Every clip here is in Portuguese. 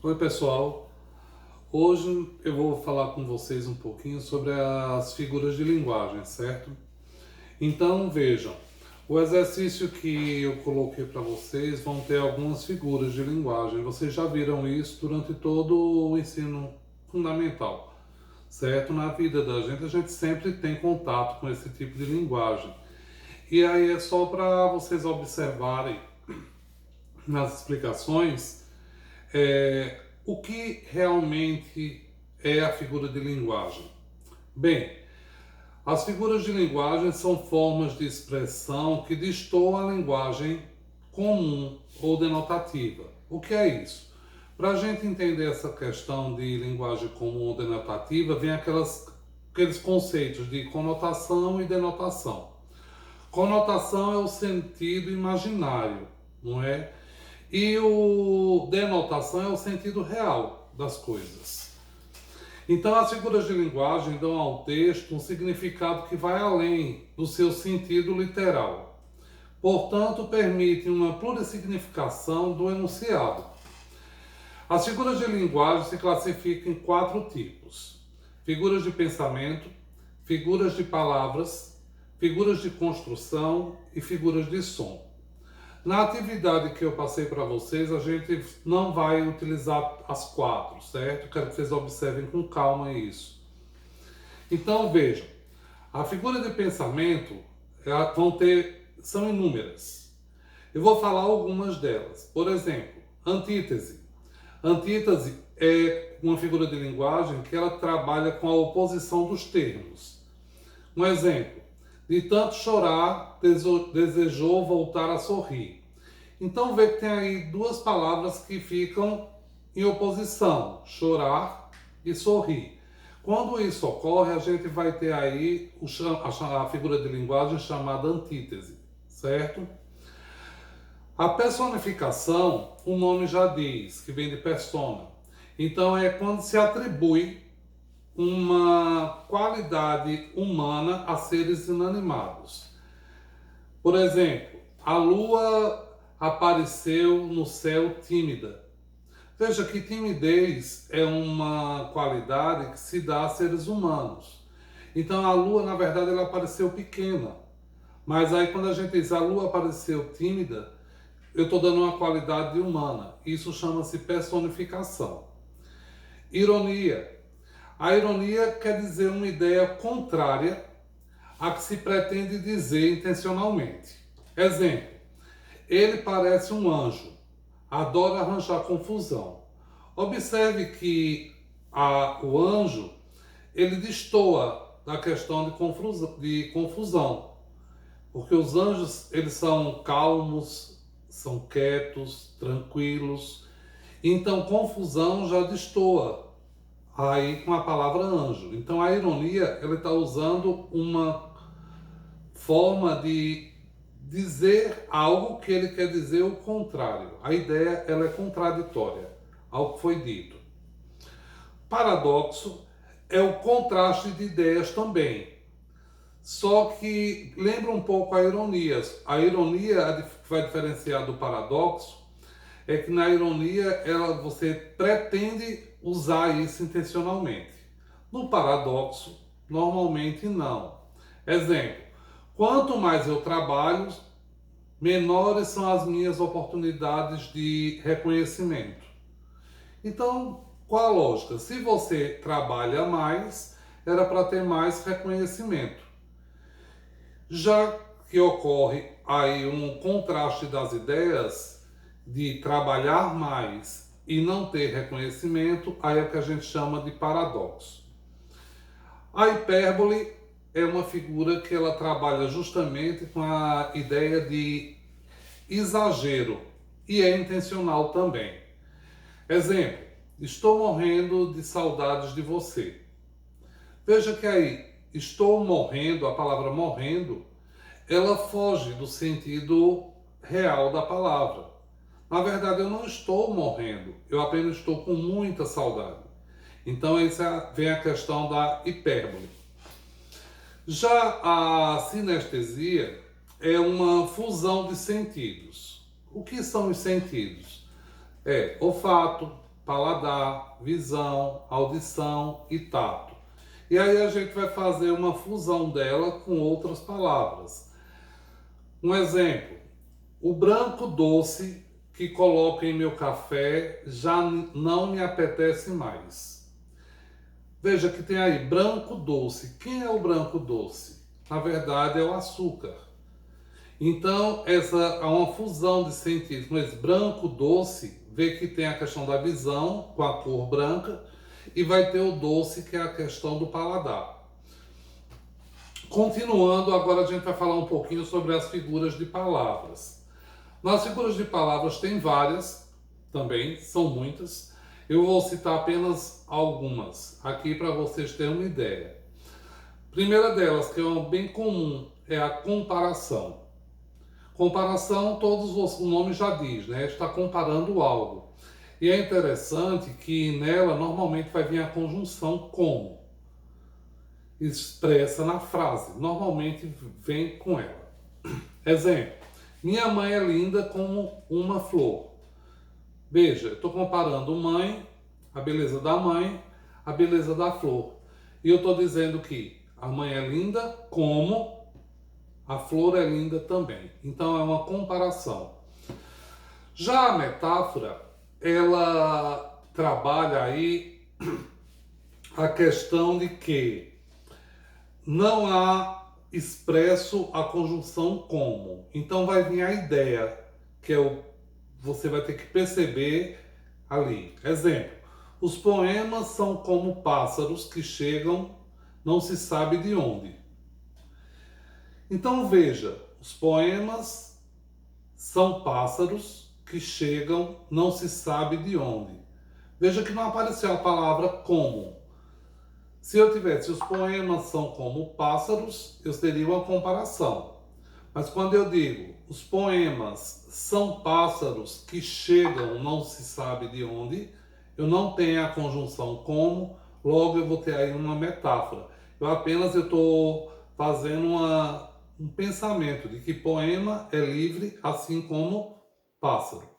Oi pessoal, hoje eu vou falar com vocês um pouquinho sobre as figuras de linguagem, certo? Então vejam, o exercício que eu coloquei para vocês vão ter algumas figuras de linguagem. Vocês já viram isso durante todo o ensino fundamental, certo? Na vida da gente, a gente sempre tem contato com esse tipo de linguagem. E aí é só para vocês observarem nas explicações o que realmente é a figura de linguagem. Bem, as figuras de linguagem são formas de expressão que destoam a linguagem comum ou denotativa. O que é isso? Para a gente entender essa questão de linguagem comum ou denotativa, vem aqueles conceitos de conotação e denotação. Conotação é o sentido imaginário, não é? E o denotação é o sentido real das coisas. Então, as figuras de linguagem dão ao texto um significado que vai além do seu sentido literal. Portanto, permitem uma plurissignificação do enunciado. As figuras de linguagem se classificam em 4 tipos: figuras de pensamento, figuras de palavras, figuras de construção e figuras de som. Na atividade que eu passei para vocês, a gente não vai utilizar as 4, certo? Quero que vocês observem com calma isso. Então vejam, a figura de pensamento são inúmeras. Eu vou falar algumas delas. Por exemplo, antítese. Antítese é uma figura de linguagem que ela trabalha com a oposição dos termos. Um exemplo: de tanto chorar, desejou voltar a sorrir. Então vê que tem aí 2 palavras que ficam em oposição: chorar e sorrir. Quando isso ocorre, a gente vai ter aí a figura de linguagem chamada antítese, certo? A personificação, o nome já diz, que vem de persona. Então é quando se atribui uma qualidade humana a seres inanimados. Por exemplo, a lua apareceu no céu tímida. Veja que timidez é uma qualidade que se dá a seres humanos. Então a lua, na verdade, ela apareceu pequena. Mas aí quando a gente diz a lua apareceu tímida, eu estou dando uma qualidade humana. Isso chama-se personificação. Ironia. A ironia quer dizer uma ideia contrária à que se pretende dizer intencionalmente. Exemplo: ele parece um anjo, adora arranjar confusão. Observe que o anjo, ele destoa da questão de confusão, porque os anjos, eles são calmos, são quietos, tranquilos. Então, confusão já destoa aí com a palavra anjo. Então a ironia, ela está usando uma forma de dizer algo que ele quer dizer o contrário. A ideia, ela é contraditória ao que foi dito. Paradoxo é o contraste de ideias também. Só que lembra um pouco a ironia. A ironia que vai diferenciar do paradoxo é que na ironia você pretende usar isso intencionalmente. No paradoxo, normalmente não. Exemplo: quanto mais eu trabalho, menores são as minhas oportunidades de reconhecimento. Então, qual a lógica? Se você trabalha mais, era para ter mais reconhecimento. Já que ocorre aí um contraste das ideias, de trabalhar mais e não ter reconhecimento, aí é o que a gente chama de paradoxo. A hipérbole é uma figura que ela trabalha justamente com a ideia de exagero e é intencional também. Exemplo: estou morrendo de saudades de você. Veja que aí, estou morrendo, a palavra morrendo, ela foge do sentido real da palavra. Na verdade, eu não estou morrendo, eu apenas estou com muita saudade. Então, essa vem a questão da hipérbole. Já a sinestesia é uma fusão de sentidos. O que são os sentidos? É olfato, paladar, visão, audição e tato. E aí a gente vai fazer uma fusão dela com outras palavras. Um exemplo, o branco doce que coloco em meu café já não me apetece mais. Veja que tem aí branco doce. Quem é o branco doce? Na verdade é o açúcar. Então essa é uma fusão de sentidos. Mas branco doce, vê que tem a questão da visão com a cor branca e vai ter o doce que é a questão do paladar. Continuando, agora a gente vai falar um pouquinho sobre as figuras de palavras. Nas figuras de palavras tem várias, também, são muitas. Eu vou citar apenas algumas aqui para vocês terem uma ideia. Primeira delas, que é uma bem comum, é a comparação. Comparação, o nome já diz, né? Está comparando algo. E é interessante que nela normalmente vai vir a conjunção como, expressa na frase. Normalmente vem com ela. Exemplo, minha mãe é linda como uma flor. Veja, eu estou comparando mãe, a beleza da mãe, a beleza da flor. E eu estou dizendo que a mãe é linda como a flor é linda também. Então é uma comparação. Já a metáfora, ela trabalha aí a questão de que não há expresso a conjunção como. Então vai vir a ideia, que é você vai ter que perceber ali. Exemplo, os poemas são como pássaros que chegam, não se sabe de onde. Então veja, os poemas são pássaros que chegam, não se sabe de onde. Veja que não apareceu a palavra como. Se eu tivesse os poemas são como pássaros, eu teria uma comparação. Mas quando eu digo os poemas são pássaros que chegam, não se sabe de onde, eu não tenho a conjunção como, logo eu vou ter aí uma metáfora. Eu estou fazendo um pensamento de que poema é livre, assim como pássaro.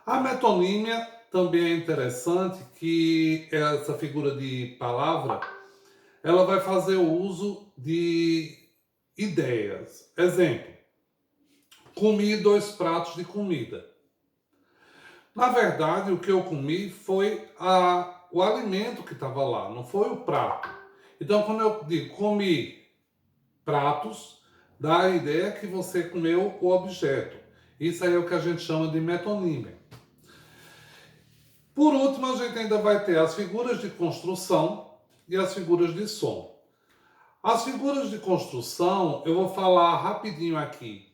A metonímia também é interessante, que essa figura de palavra, ela vai fazer o uso de ideias. Exemplo, comi 2 pratos de comida. Na verdade, o que eu comi foi o alimento que estava lá, não foi o prato. Então, quando eu digo comi pratos, dá a ideia que você comeu o objeto. Isso aí é o que a gente chama de metonímia. Por último, a gente ainda vai ter as figuras de construção e as figuras de som. As figuras de construção, eu vou falar rapidinho aqui.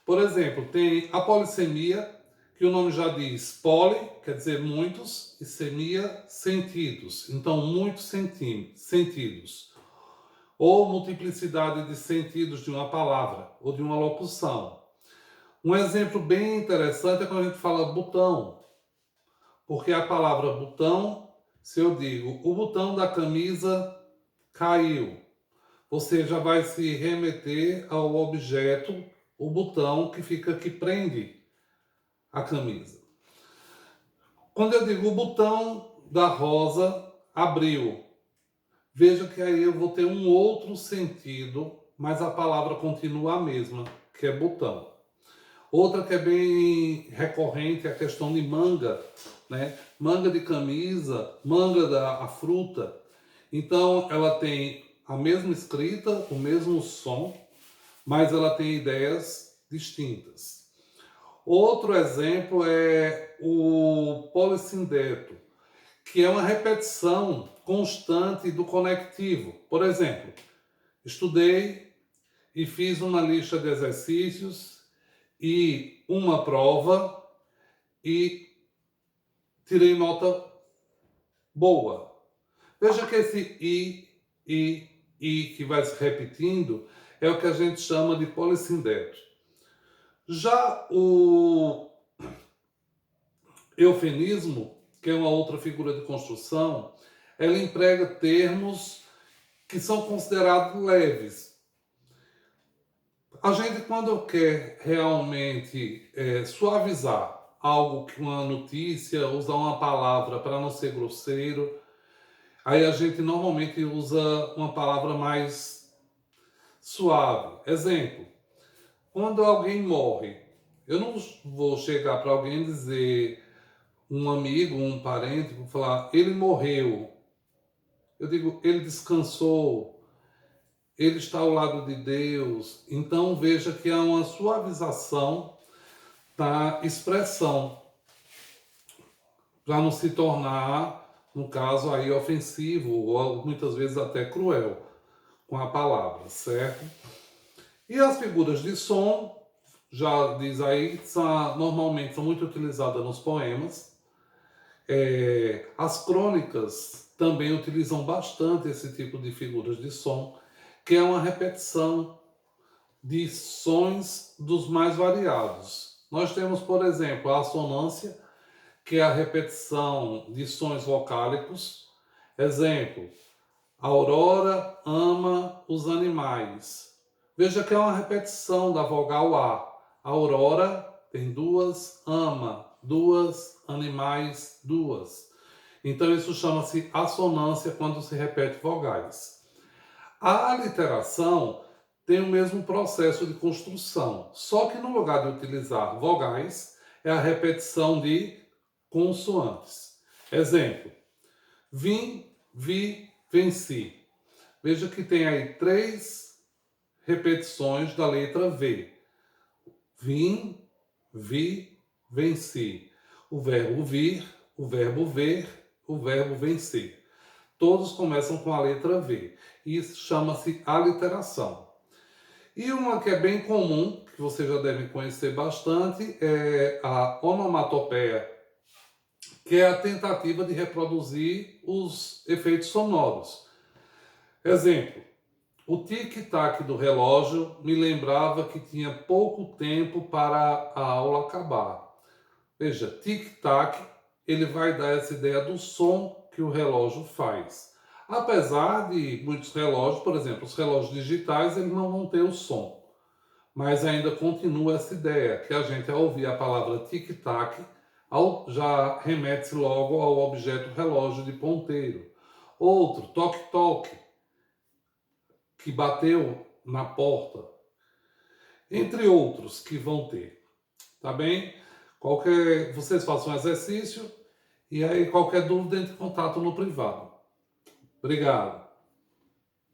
Por exemplo, tem a polissemia, que o nome já diz poli, quer dizer muitos, e semia, sentidos. Então, muitos sentidos. Ou multiplicidade de sentidos de uma palavra, ou de uma locução. Um exemplo bem interessante é quando a gente fala botão. Porque a palavra botão, se eu digo o botão da camisa caiu, você já vai se remeter ao objeto, o botão que prende a camisa. Quando eu digo o botão da rosa abriu, veja que aí eu vou ter um outro sentido, mas a palavra continua a mesma, que é botão. Outra que é bem recorrente é a questão de manga, né? Manga de camisa, manga da fruta. Então ela tem a mesma escrita, o mesmo som, mas ela tem ideias distintas. Outro exemplo é o polissindeto, que é uma repetição constante do conectivo. Por exemplo, estudei e fiz uma lista de exercícios e uma prova e tirei nota boa. Veja que esse i que vai se repetindo é o que a gente chama de polissindeto. Já o eufemismo, que é uma outra figura de construção, ela emprega termos que são considerados leves. A gente, quando quer realmente suavizar algo, uma notícia, usar uma palavra para não ser grosseiro. Aí a gente normalmente usa uma palavra mais suave. Exemplo, quando alguém morre, eu não vou chegar para alguém e dizer, um amigo, um parente, vou falar, ele morreu. Eu digo, ele descansou, ele está ao lado de Deus. Então veja que há uma suavização da expressão, para não se tornar, no caso aí, ofensivo, ou muitas vezes até cruel com a palavra, certo? E as figuras de som, já diz aí, normalmente são muito utilizadas nos poemas. As crônicas também utilizam bastante esse tipo de figuras de som, que é uma repetição de sons dos mais variados. Nós temos, por exemplo, a assonância, que é a repetição de sons vocálicos. Exemplo, a Aurora ama os animais. Veja que é uma repetição da vogal A. A Aurora tem duas, ama, duas, animais, duas. Então isso chama-se assonância quando se repete vogais. A aliteração tem o mesmo processo de construção, só que no lugar de utilizar vogais, é a repetição de consoantes. Exemplo, vim, vi, venci. Veja que tem aí 3 repetições da letra V. Vim, vi, venci. O verbo vir, o verbo ver, o verbo vencer. Todos começam com a letra V. Isso chama-se aliteração. E uma que é bem comum, que você já deve conhecer bastante, é a onomatopeia, que é a tentativa de reproduzir os efeitos sonoros. Exemplo, o tic-tac do relógio me lembrava que tinha pouco tempo para a aula acabar. Veja, tic-tac, ele vai dar essa ideia do som que o relógio faz. Apesar de muitos relógios, por exemplo, os relógios digitais, eles não vão ter o som. Mas ainda continua essa ideia, que a gente, ao ouvir a palavra tic-tac, já remete-se logo ao objeto relógio de ponteiro. Outro, toque-toque, que bateu na porta. Entre outros que vão ter. Tá bem? Vocês façam um exercício e aí qualquer dúvida entre em contato no privado. Obrigado.